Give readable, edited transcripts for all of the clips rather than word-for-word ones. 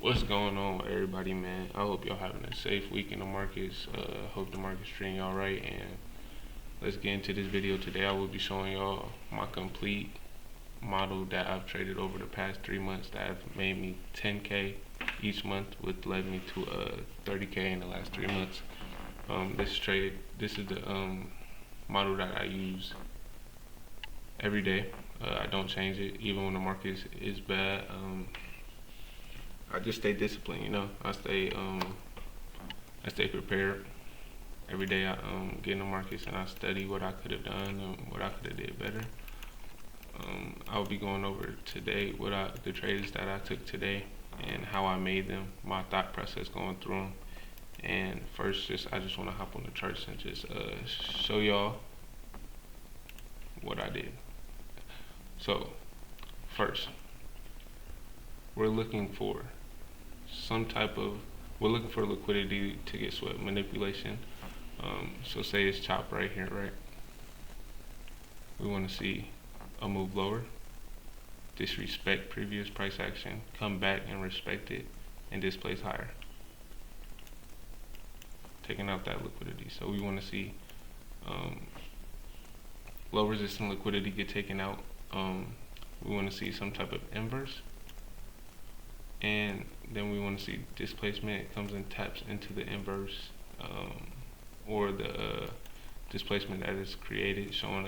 What's going on with everybody, man? I hope y'all having a safe week in the markets. Hope the market's treating y'all right, and let's get into this video. Today I will be showing y'all my complete model that I've traded over the past 3 months that have made me 10K each month, which led me to 30K in the last 3 months. This is the model that I use every day. I don't change it even when the market is bad. I just stay disciplined, I stay prepared. Every day I get in the markets and I study what I could have done and what I could have did better. I'll be going over today the trades that I took today and how I made them, my thought process going through them. And first, I just want to hop on the charts and just show y'all what I did. So first, we're looking for liquidity to get swept, manipulation. So say it's chop right here, right? We want to see a move lower, disrespect previous price action, come back and respect it, and displace higher, taking out that liquidity. So we want to see low resistant liquidity get taken out. We want to see some type of inverse, and then we want to see displacement comes and taps into the inverse, or the displacement that is created, showing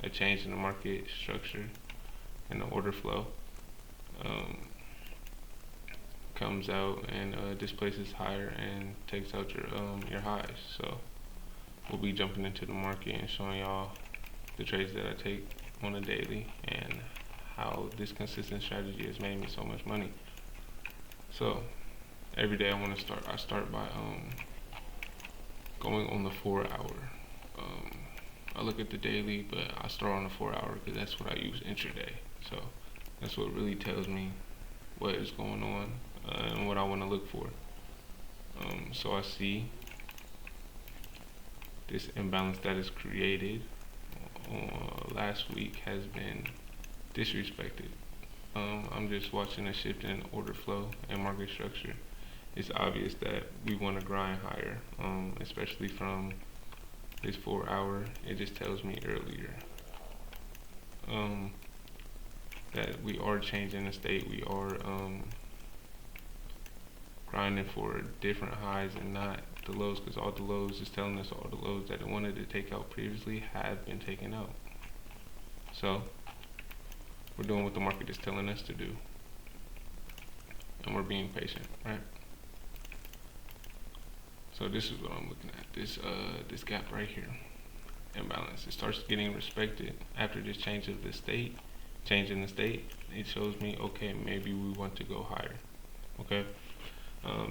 a change in the market structure and the order flow. Comes out and displaces higher and takes out your highs. So we'll be jumping into the market and showing y'all the trades that I take on a daily and how this consistent strategy has made me so much money. So every day I start by going on the 4 hour. I look at the daily, but I start on the 4 hour because that's what I use intraday. So that's what really tells me what is going on and what I want to look for. So I see this imbalance that is created last week has been disrespected. I'm just watching a shift in order flow and market structure. It's obvious that we want to grind higher, especially from this 4 hour. It just tells me earlier that we are changing the state. We are grinding for different highs and not the lows, because all the lows is telling us all the lows that it wanted to take out previously have been taken out. So we're doing what the market is telling us to do, and we're being patient, right? So this is what I'm looking at. This gap right here, imbalance. It starts getting respected after this change in the state. It shows me, okay, maybe we want to go higher. Okay.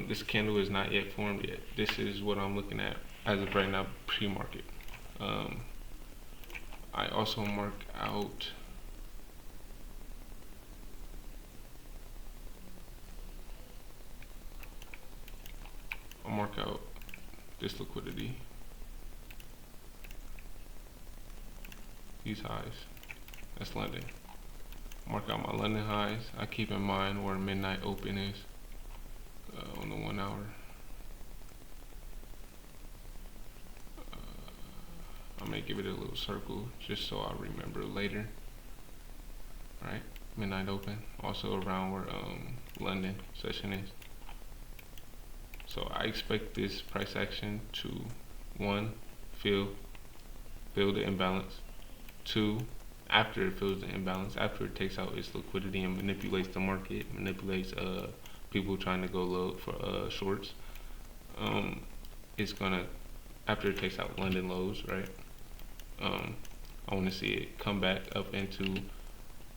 This candle is not yet formed yet. This is what I'm looking at as of right now, pre-market. I also mark out this liquidity, these highs. That's London. Mark out my London highs. I keep in mind where midnight open is on the 1 hour. I may give it a little circle just so I remember later. Right, midnight open, also around where London session is. So I expect this price action to, 1, fill the imbalance. 2, after it fills the imbalance, after it takes out its liquidity and manipulates the market, manipulates people trying to go low for shorts, it's gonna, after it takes out London lows, right? I want to see it come back up into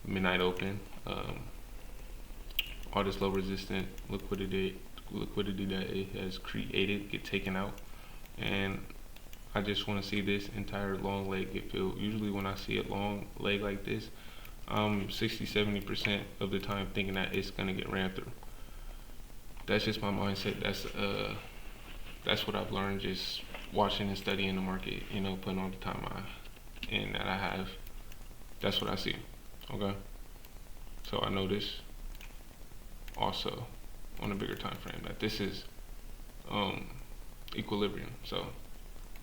midnight open. All this low resistant liquidity that it has created get taken out, and I just want to see this entire long leg get filled. Usually when I see a long leg like this, 60-70% of the time thinking that it's gonna get ran through. That's just my mindset. That's what I've learned just watching and studying the market, putting all the time that I have. That's what I see. Okay, so I know this also on a bigger time frame, that this is equilibrium. So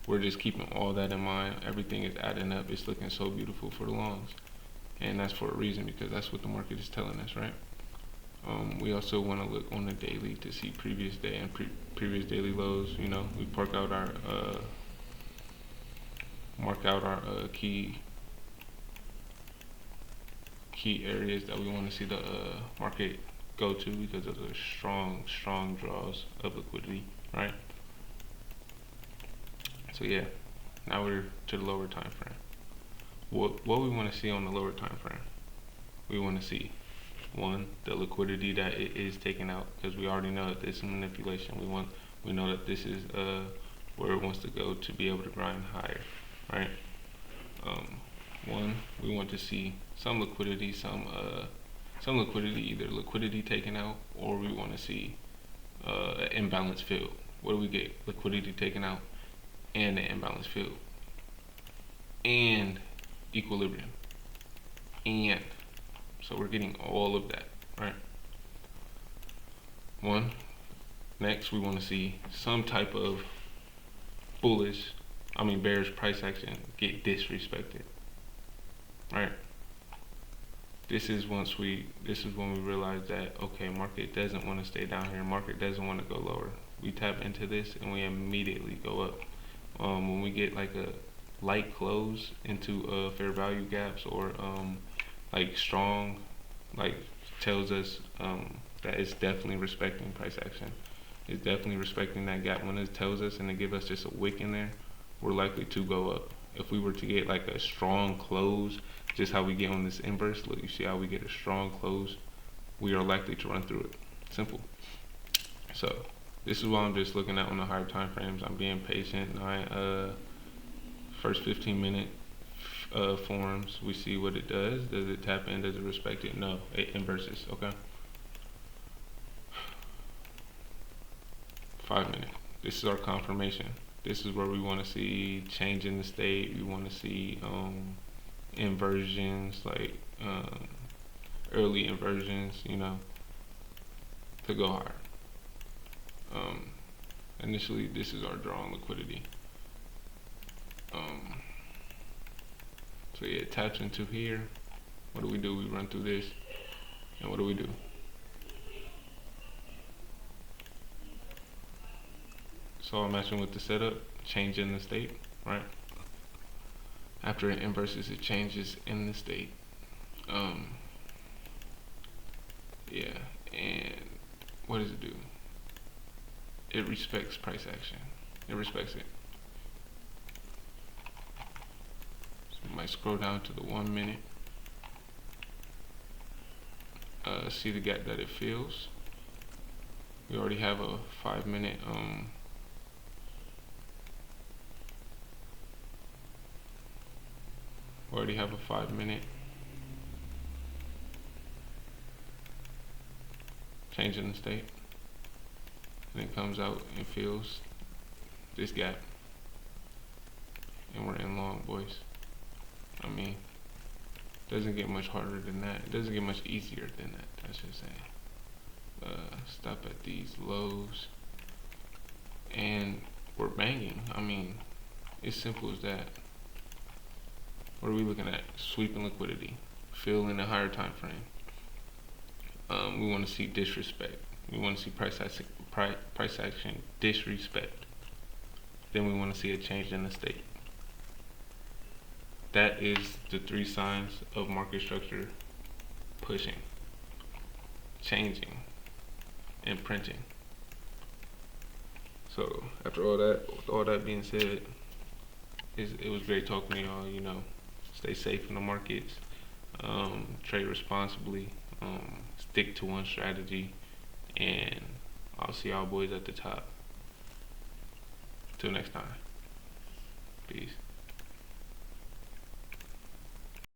we're just keeping all that in mind. Everything is adding up. It's looking so beautiful for the longs, and that's for a reason, because that's what the market is telling us, right? We also want to look on the daily to see previous day and previous daily lows. You know, we mark out our key areas that we want to see the market go to, because of the strong draws of liquidity, right? So yeah, now we're to the lower time frame. What we want to see on the lower time frame? We want to see, one, the liquidity that it is taking out, because we already know that this is manipulation. We know that this is where it wants to go to be able to grind higher, right? One, we want to see some liquidity, either liquidity taken out, or we want to see an imbalanced field. What do we get? Liquidity taken out and an imbalanced field and equilibrium, and so we're getting all of that, right? One. Next, we want to see some type of bearish price action get disrespected, right? This is when we realize that, okay, market doesn't want to stay down here. Market doesn't want to go lower. We tap into this and we immediately go up. When we get like a light close into fair value gaps, or like strong, like tells us that it's definitely respecting price action. It's definitely respecting that gap. When it tells us and it gives us just a wick in there, we're likely to go up. If we were to get like a strong close, just how we get on this inverse, look, you see how we get a strong close, we are likely to run through it. Simple. So this is what I'm just looking at on the higher time frames. I'm being patient. First 15-minute forms, we see what it does. Does it tap in? Does it respect it? No, it inverses. Okay. 5-minute. This is our confirmation. This is where we want to see change in the state. We want to see inversions, like early inversions, you know, to go higher. Initially, this is our draw on liquidity. So yeah, it taps into here. What do? We run through this, and what do? So I'm matching with the setup, change in the state, right? After it inverses, it changes in the state. Yeah, and what does it do? It respects price action. It respects it. So we might scroll down to the 1 minute. See the gap that it fills. We already have a 5-minute change in the state, and it comes out and fills this gap, and we're in long, boys. I mean, doesn't get much harder than that. It doesn't get much easier than that, I should say. Stop at these lows, and we're banging. I mean, it's simple as that. What are we looking at? Sweeping liquidity, fill in a higher time frame. We want to see disrespect. We want to see price action disrespect. Then we want to see a change in the state. That is the 3 signs of market structure: pushing, changing, and printing. So after all that being said, it was great talking to y'all. You know, stay safe in the markets, trade responsibly, stick to one strategy, and I'll see y'all boys at the top. Till next time. Peace.